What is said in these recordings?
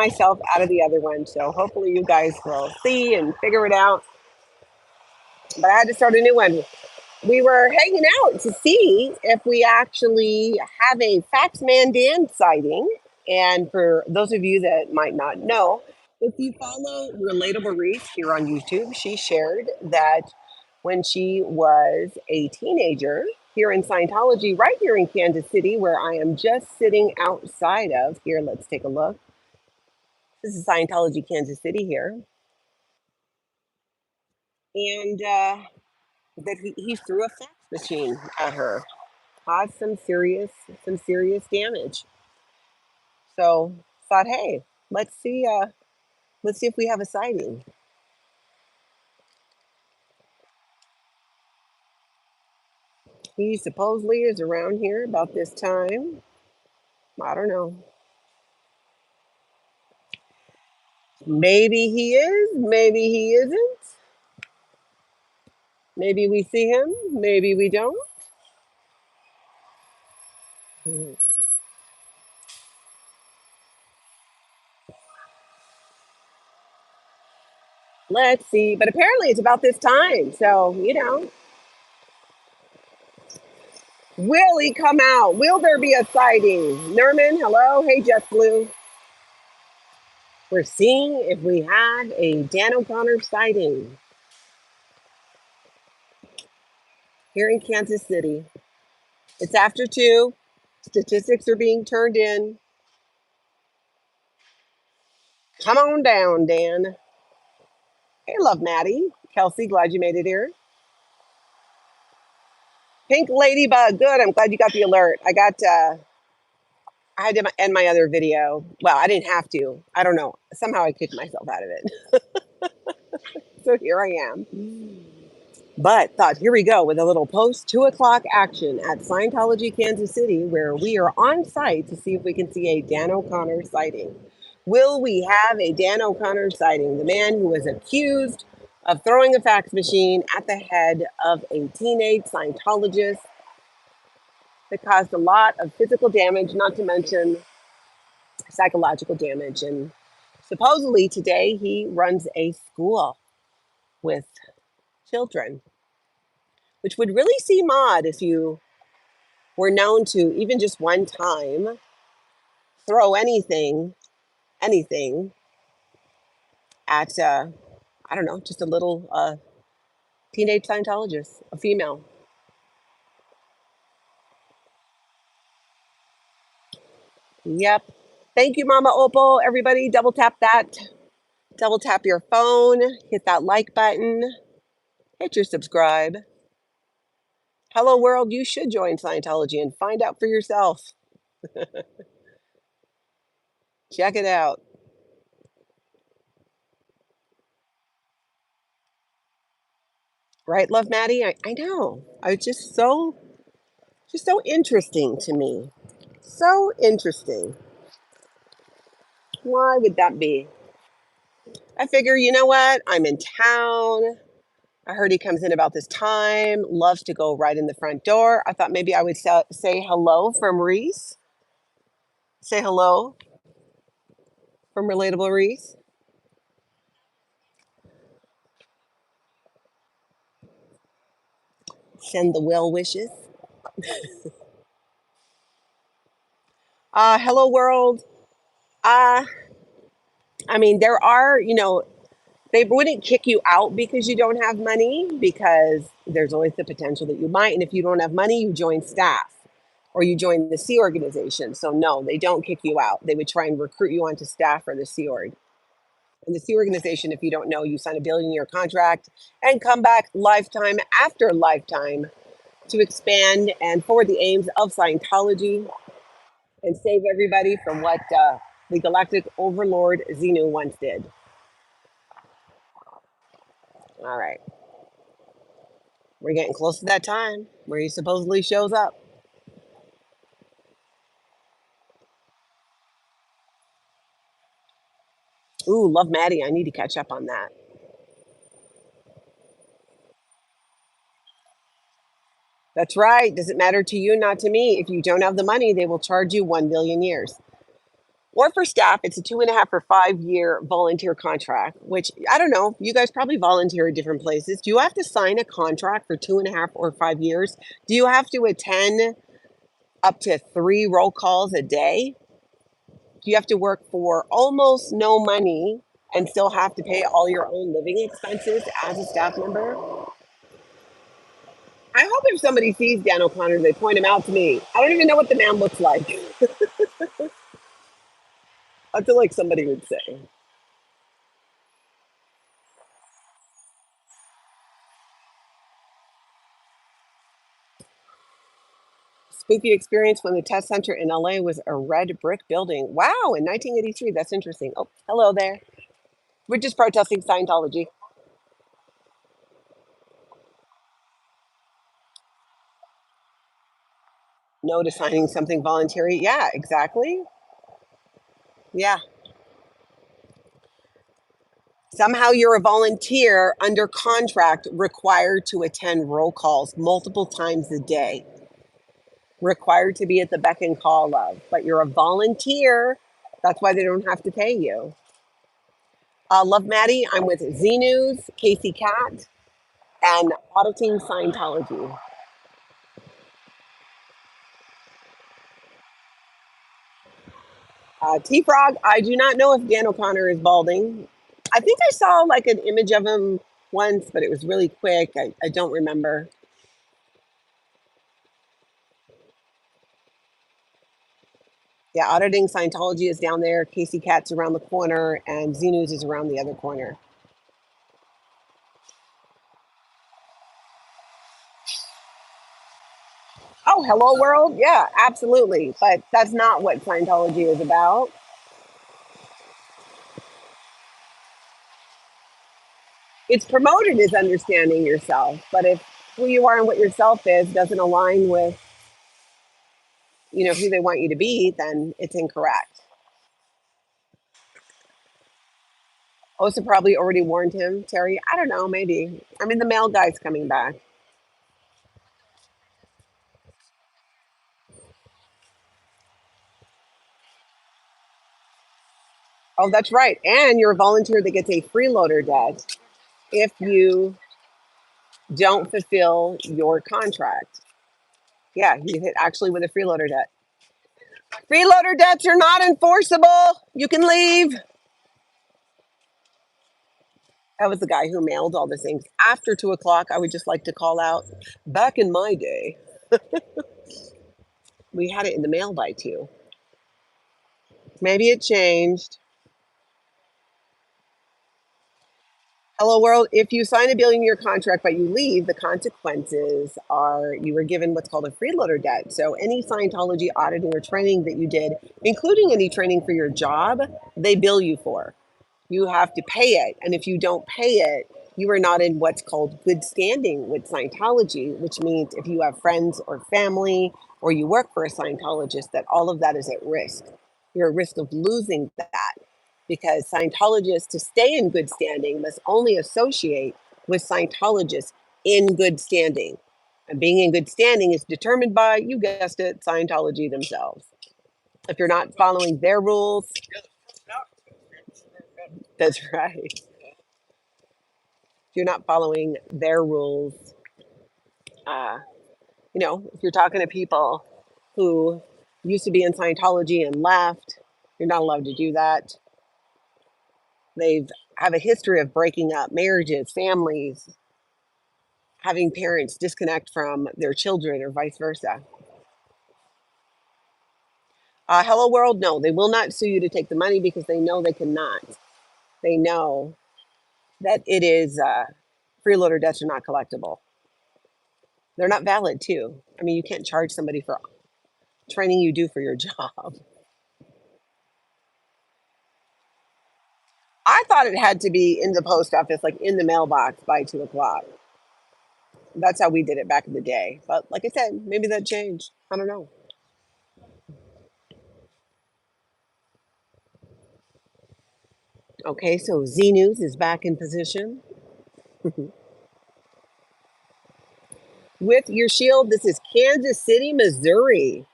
myself out of the other one. So hopefully you guys will see and figure it out. But I had to start a new one. We were hanging out to see if we actually have a Faxman Dan sighting. And for those of you that might not know, if you follow Relatable Reese here on YouTube, she shared that when she was a teenager here in Scientology, right here in Kansas City, where I am just sitting outside of. Here, let's take a look. This is Scientology, Kansas City here. And that he threw a fax machine at her, caused some serious damage. So thought, hey, let's see if we have a sighting. He supposedly is around here about this time. I don't know. Maybe he is, maybe he isn't. Maybe we see him, maybe we don't. Mhm. Let's see. But apparently it's about this time. So, will he come out? Will there be a sighting? Nerman, hello. Hey, Jeff Blue. We're seeing if we have a Dan O'Connor sighting here in Kansas City. It's after 2. Statistics are being turned in. Come on down, Dan. Hey, love Maddie. Kelsey, glad you made it here. Pink Ladybug, good. I'm glad you got the alert. I had to end my other video. Well, I didn't have to. I don't know. Somehow I kicked myself out of it. So here I am. But thought, here we go with a little post 2 o'clock action at Scientology, Kansas City, where we are on site to see if we can see a Dan O'Connor sighting. Will we have a Dan O'Connor sighting? The man who was accused of throwing a fax machine at the head of a teenage Scientologist that caused a lot of physical damage, not to mention psychological damage. And supposedly today he runs a school with children, which would really seem odd if you were known to even just one time throw anything at, I don't know, just a little teenage Scientologist, a female. Yep. Thank you, Mama Opal. Everybody, double tap that. Double tap your phone. Hit that like button. Hit your subscribe. Hello, world. You should join Scientology and find out for yourself. Check it out. Right, love Maddie? I know. I was just so interesting to me. So interesting. Why would that be? I figure, you know what? I'm in town. I heard he comes in about this time, loves to go right in the front door. I thought maybe I would say hello from Reese. Say hello from Relatable Reese. Send the well wishes. Hello, world. Uh, I mean, there are, they wouldn't kick you out because you don't have money, because there's always the potential that you might. And if you don't have money, you join staff or you join the Sea organization. So no, they don't kick you out. They would try and recruit you onto staff for the Sea Org. And the Sea organization, if you don't know, you sign a billion-year contract and come back lifetime after lifetime to expand and forward the aims of Scientology and save everybody from what the galactic overlord Xenu once did. All right. We're getting close to that time where he supposedly shows up. Ooh, love Maddie. I need to catch up on that. That's right. Does it matter to you? Not to me. If you don't have the money, they will charge you 1 billion years. Or for staff, it's a 2.5 or 5 year volunteer contract, which I don't know. You guys probably volunteer at different places. Do you have to sign a contract for 2.5 or 5 years? Do you have to attend up to 3 roll calls a day? Do you have to work for almost no money and still have to pay all your own living expenses as a staff member? I hope if somebody sees Dan O'Connor, they point him out to me. I don't even know what the man looks like. I feel like somebody would say. Spooky experience when the test center in LA was a red brick building. Wow, in 1983. That's interesting. Oh, hello there. We're just protesting Scientology. No to signing something voluntary. Yeah, exactly. Yeah. Somehow you're a volunteer under contract required to attend roll calls multiple times a day, required to be at the beck and call of, but you're a volunteer. That's why they don't have to pay you. Love Maddie. I'm with Z News, Casey Cat, and Auditing Scientology. T Frog, I do not know if Dan O'Connor is balding. I think I saw like an image of him once, but it was really quick. I don't remember. Yeah, Auditing Scientology is down there. Casey Cat's around the corner, and Z News is around the other corner. Oh, hello, world. Yeah, absolutely. But that's not what Scientology is about. It's promoted as understanding yourself, but if who you are and what yourself is doesn't align with who they want you to be, then it's incorrect. Osa probably already warned him, Terry. I don't know, maybe. I mean, the male guy's coming back. Oh, that's right. And you're a volunteer that gets a freeloader debt if you don't fulfill your contract. Yeah, you hit actually with a freeloader debt. Freeloader debts are not enforceable. You can leave. That was the guy who mailed all the things. After 2 o'clock, I would just like to call out back in my day, we had it in the mail by 2. Maybe it changed. Hello, world. If you sign a billion year contract but you leave, the consequences are you were given what's called a freeloader debt. So, any Scientology auditing or training that you did, including any training for your job, they bill you for. You have to pay it. And if you don't pay it, you are not in what's called good standing with Scientology, which means if you have friends or family or you work for a Scientologist, that all of that is at risk. You're at risk of losing that because Scientologists, to stay in good standing, must only associate with Scientologists in good standing. And being in good standing is determined by, you guessed it, Scientology themselves. If you're not following their rules, that's right. If you're not following their rules, uh, if you're talking to people who used to be in Scientology and left, you're not allowed to do that. They've have a history of breaking up marriages, families, having parents disconnect from their children or vice versa. Hello World, no, they will not sue you to take the money because they know they cannot. They know that it is freeloader debts are not collectible. They're not valid too. I mean, you can't charge somebody for training you do for your job. I thought it had to be in the post office, like in the mailbox by 2 o'clock. That's how we did it back in the day. But like I said, maybe that changed. I don't know. Okay, so Z News is back in position. With your shield, this is Kansas City, Missouri.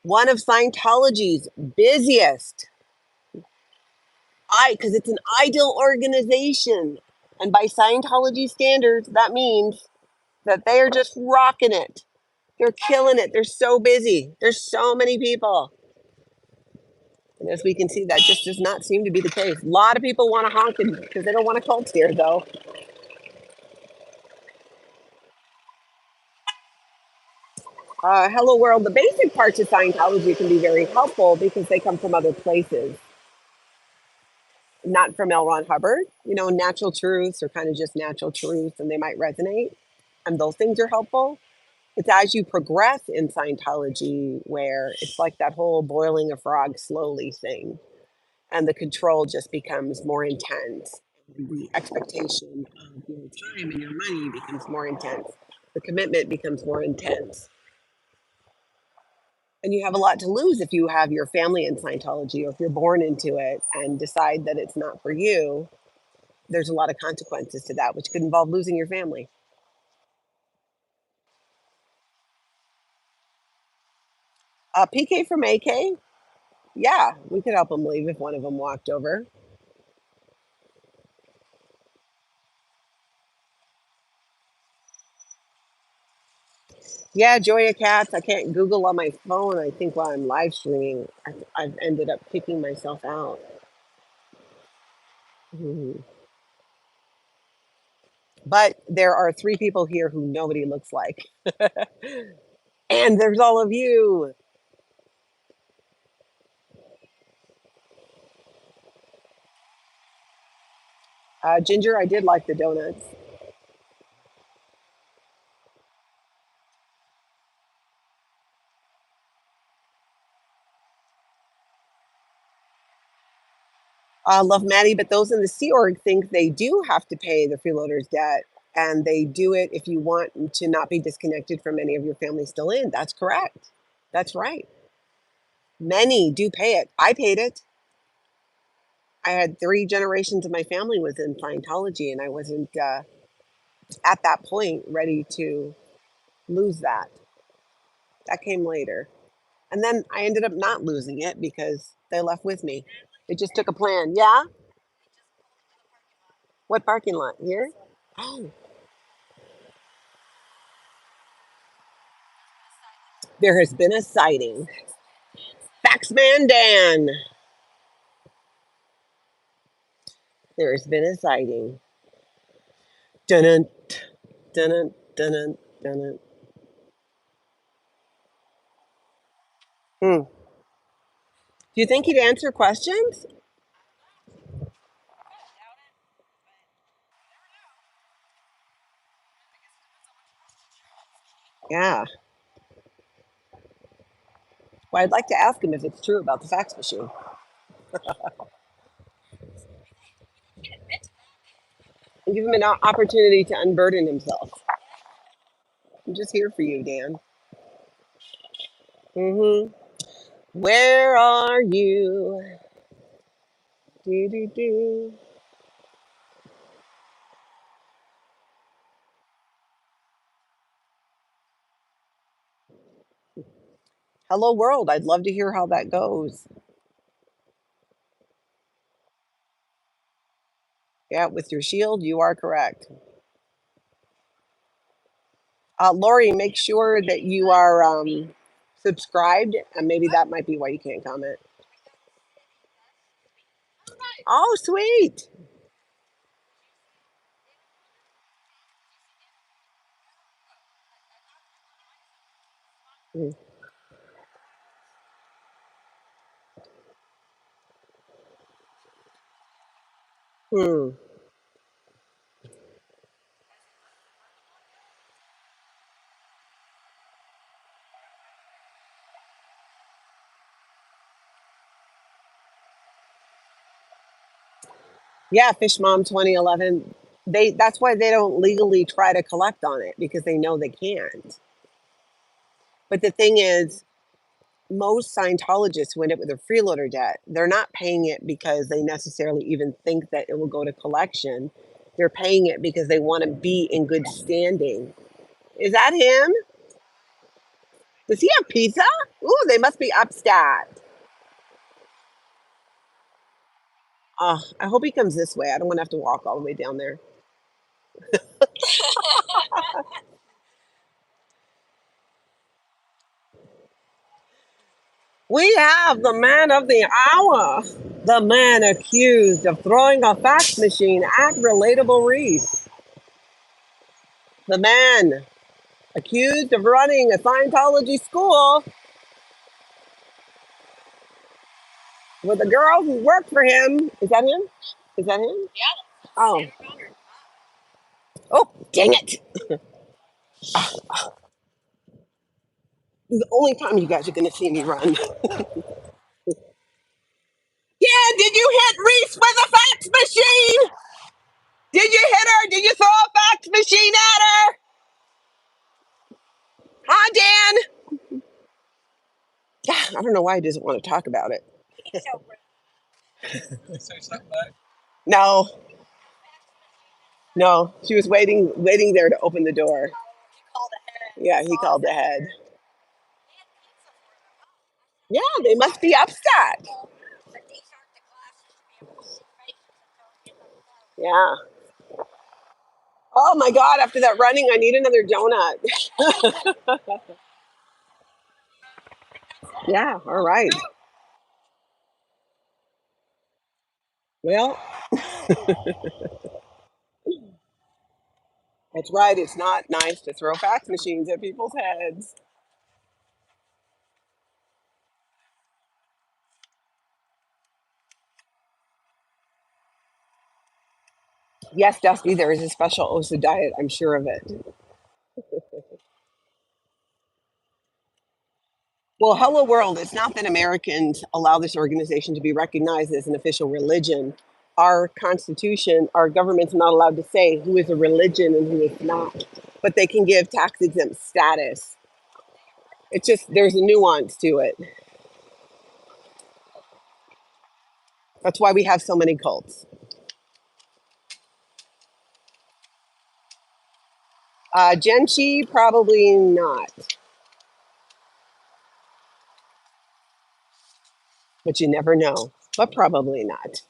One of Scientology's busiest, because it's an idol organization. And by Scientology standards, that means that they are just rocking it. They're killing it. They're so busy. There's so many people. And as we can see, that just does not seem to be the case. A lot of people want to honk because they don't want a cult here, though. Hello, world. The basic parts of Scientology can be very helpful because they come from other places, not from L. Ron Hubbard. Natural truths are kind of just natural truths and they might resonate. And those things are helpful. It's as you progress in Scientology where it's like that whole boiling a frog slowly thing. And the control just becomes more intense. The expectation of your time and your money becomes more intense. The commitment becomes more intense. And you have a lot to lose if you have your family in Scientology or if you're born into it and decide that it's not for you. There's a lot of consequences to that, which could involve losing your family. PK from AK, yeah, we could help them leave if one of them walked over. Yeah, Joya Cats. I can't Google on my phone. I think while I'm live streaming, I've ended up kicking myself out. Mhm. But there are 3 people here who nobody looks like. And there's all of you. Ginger, I did like the donuts. Love Maddie, but those in the Sea Org think they do have to pay the freeloaders debt, and they do it if you want to not be disconnected from any of your family still in. That's correct. That's right. Many do pay it. I paid it. I had 3 generations of my family was in Scientology, and I wasn't at that point ready to lose that. That came later. And then I ended up not losing it because they left with me. It just took a plan. Yeah? What parking lot? Here? Oh, there has been a sighting. Faxman Dan. There has been a sighting. Dun dun dun dun. Hmm. Do you think he'd answer questions? Yeah. Well, I'd like to ask him if it's true about the fax machine and give him an opportunity to unburden himself. I'm just here for you, Dan. Mm-hmm. Where are you? Do do do. Hello, world. I'd love to hear how that goes. Yeah, with your shield, you are correct. Lori, make sure that you are subscribed, and maybe that might be why you can't comment. Oh, sweet. Mm. Hmm. Yeah, Fish Mom 2011. That's why they don't legally try to collect on it because they know they can't. But the thing is, most Scientologists who end up with a freeloader debt, they're not paying it because they necessarily even think that it will go to collection. They're paying it because they want to be in good standing. Is that him? Does he have pizza? Ooh, they must be upstat. Oh, I hope he comes this way. I don't want to have to walk all the way down there. We have the man of the hour, the man accused of throwing a fax machine at Relatable Reese, the man accused of running a Scientology school with a girl who worked for him. Is that him? Is that him? Oh, oh, dang it. This is the only time you guys are going to see me run. Yeah, did you hit Reese with a fax machine? Did you hit her? Did you throw a fax machine at her? Huh, Dan? I don't know why he doesn't want to talk about it. No, no, she was waiting there to open the door. Yeah, he called ahead. Yeah, they must be upset. Yeah. Oh my God, after that running, I need another donut. Yeah, all right. Well, that's right. It's not nice to throw fax machines at people's heads. Yes, Dusty, there is a special OSA diet. I'm sure of it. Well, hello, world. It's not that Americans allow this organization to be recognized as an official religion. Our Constitution, our government's not allowed to say who is a religion and who is not, but they can give tax exempt status. It's just there's a nuance to it. That's why we have so many cults. Genchi, probably not, but you never know. But probably not.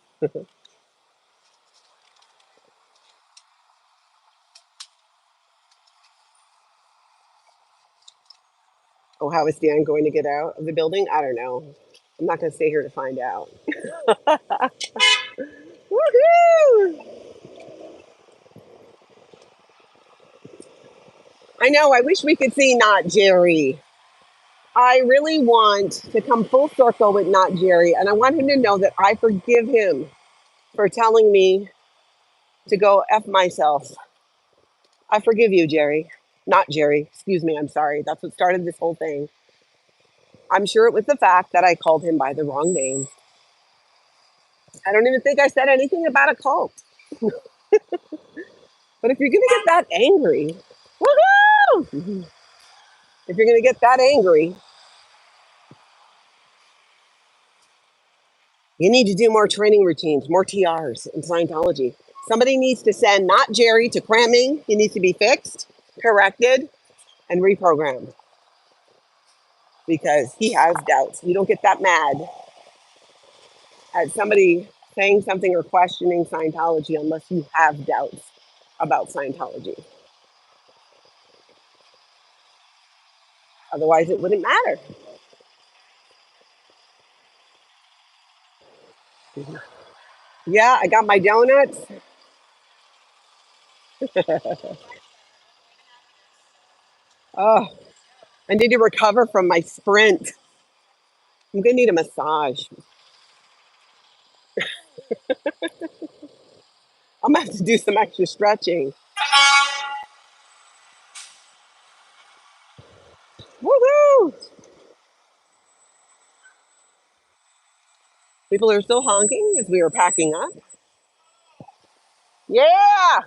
Oh, how is Dan going to get out of the building? I don't know. I'm not going to stay here to find out. Woohoo! I know. I wish we could see Not Jerry. I really want to come full circle with Not Jerry, and I want him to know that I forgive him for telling me to go F myself. I forgive you, Jerry. Not Jerry. Excuse me. I'm sorry. That's what started this whole thing. I'm sure it was the fact that I called him by the wrong name. I don't even think I said anything about a cult. But if you're going to get that angry, woohoo! If you're going to get that angry, you need to do more training routines, more TRs in Scientology. Somebody needs to send not Jerry to cramming. He needs to be fixed, corrected, and reprogrammed because he has doubts. You don't get that mad at somebody saying something or questioning Scientology unless you have doubts about Scientology. Otherwise, it wouldn't matter. Yeah, I got my donuts. Oh, I need to recover from my sprint. I'm gonna need a massage. I'm gonna have to do some extra stretching. Woohoo! People are still honking as we are packing up. Yeah!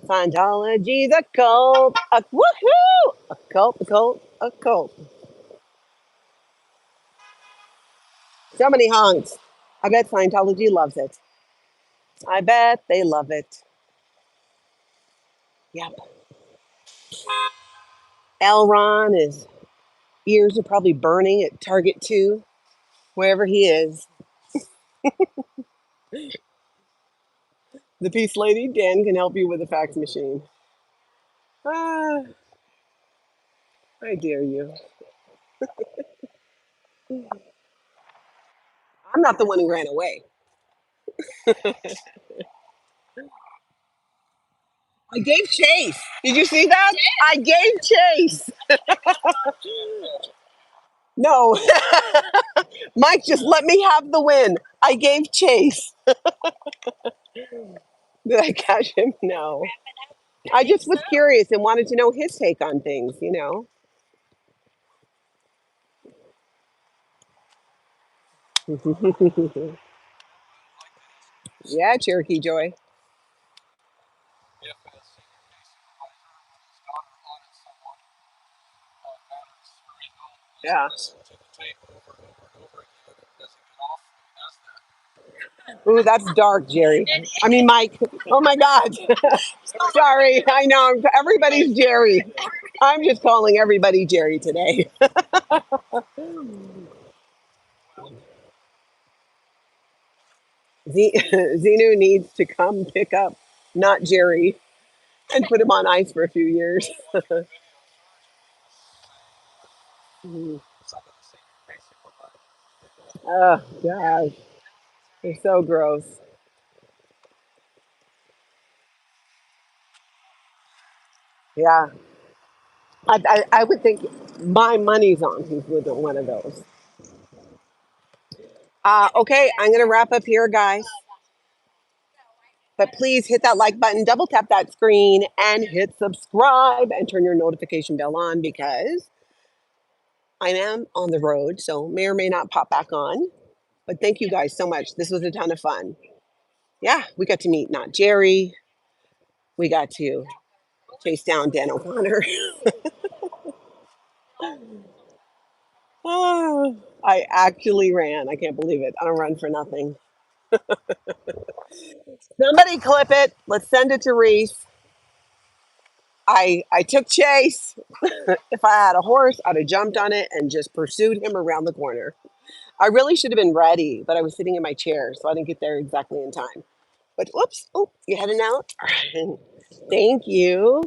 Scientology's a cult. A woohoo! A cult, a cult, a cult. So many honks. I bet Scientology loves it. I bet they love it. Yep. Elron, his ears are probably burning at Target 2, wherever he is. The Peace Lady, Dan can help you with a fax machine. Ah, I dare you. I'm not the one who ran away. I gave chase. Did you see that? I gave chase. No, Mike, just let me have the win. I gave chase. Did I catch him? No. I just was curious and wanted to know his take on things. Yeah, Cherokee Joy. Yeah. Ooh, that's dark, Jerry. I mean, Mike. Oh my God. Sorry. I know. Everybody's Jerry. I'm just calling everybody Jerry today. Xenu needs to come pick up, not Jerry, and put him on ice for a few years. Oh, gosh. They're so gross. Yeah. I would think my money's on who's with one of those. Okay, I'm going to wrap up here, guys. But please hit that like button, double tap that screen, and hit subscribe and turn your notification bell on because I am on the road, so may or may not pop back on. But thank you guys so much. This was a ton of fun. Yeah, we got to meet not Jerry. We got to chase down Dan O'Connor. Oh, I actually ran. I can't believe it. I don't run for nothing. Somebody clip it. Let's send it to Reese. I took chase. If I had a horse, I'd have jumped on it and just pursued him around the corner. I really should have been ready, but I was sitting in my chair, so I didn't get there exactly in time. But whoops, oh, you heading out? Thank you.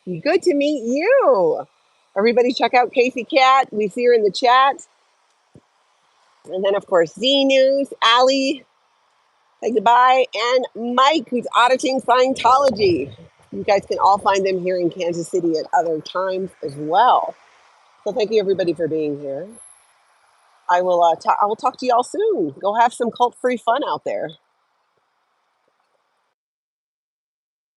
Good to meet you. Everybody check out Casey Cat. We see her in the chat. And then, of course, Z News, Allie, say goodbye, and Mike, who's auditing Scientology. You guys can all find them here in Kansas City at other times as well. So thank you, everybody, for being here. I will talk to y'all soon. Go have some cult-free fun out there.